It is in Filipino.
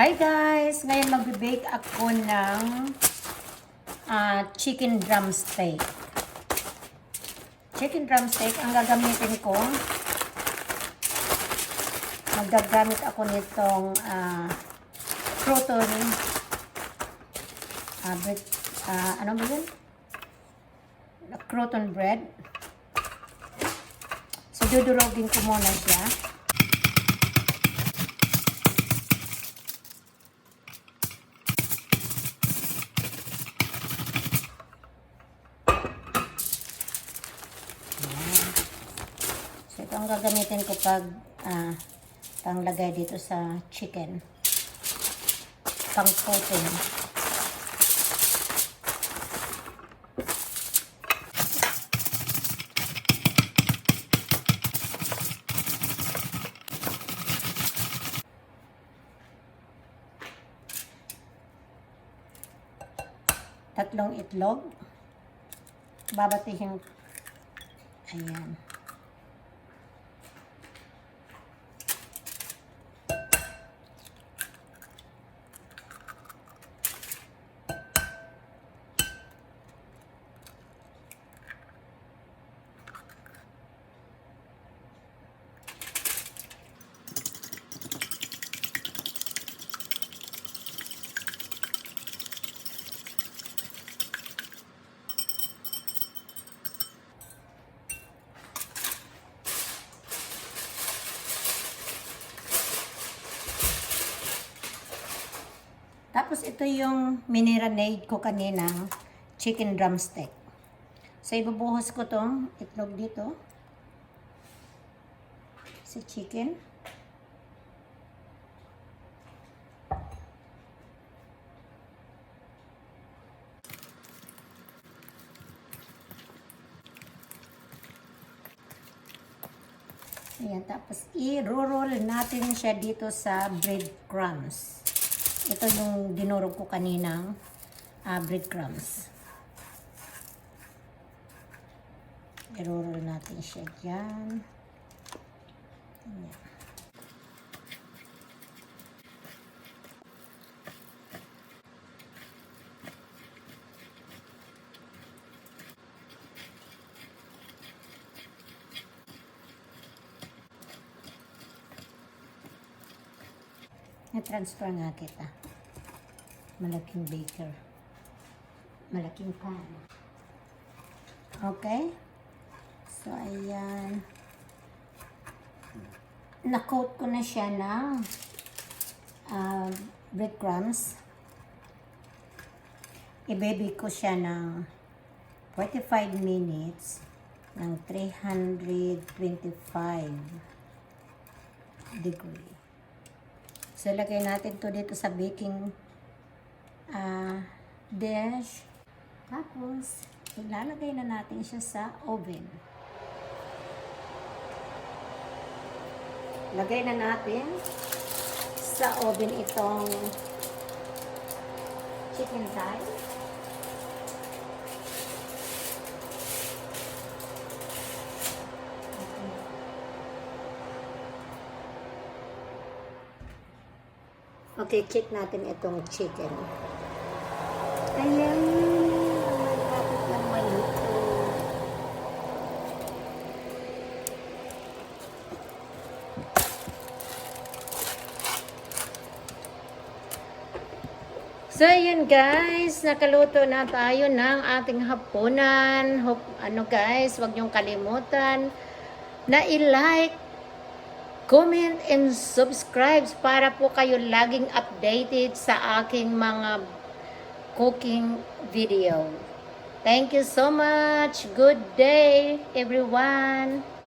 Hi guys! Ngayon magbe-bake ako ng chicken drumstick. Chicken drumstick, ang gagamitin ko, magagamit ako nitong crouton, ano ba yun? Crouton bread. So, dudurogin ko muna siya. So, ito ang gagamitin ko pag panglagay dito sa chicken. Pang-coating. Tatlong itlog. Babatihin. Ayan. Tapos ito yung miniranade ko kanina, chicken drumstick. So ibubuhos ko tong itlog dito sa chicken. Ayan, tapos i-roll natin siya dito sa breadcrumbs. Ito yung dinurog ko kaninang breadcrumbs. I-roll natin siya dyan. Ayan. Na-transfer nga kita. Malaking baker. Malaking pan. Okay? So, ayan. Na-coat ko na siya ng breadcrumbs. I-baby ko siya ng 45 minutes ng 325 degree. So, lagay natin to dito sa baking dish. Tapos, ilalagay na natin siya sa oven. Lagay na natin sa oven itong chicken thigh. Okay, check natin itong chicken. Ayan. Malapit lang maluto. So, ayan guys. Nakaluto na tayo ng ating hapunan. Hope, guys, huwag niyong kalimutan na i-like, comment and subscribe para po kayo laging updated sa aking mga cooking video. Thank you so much. Good day, everyone.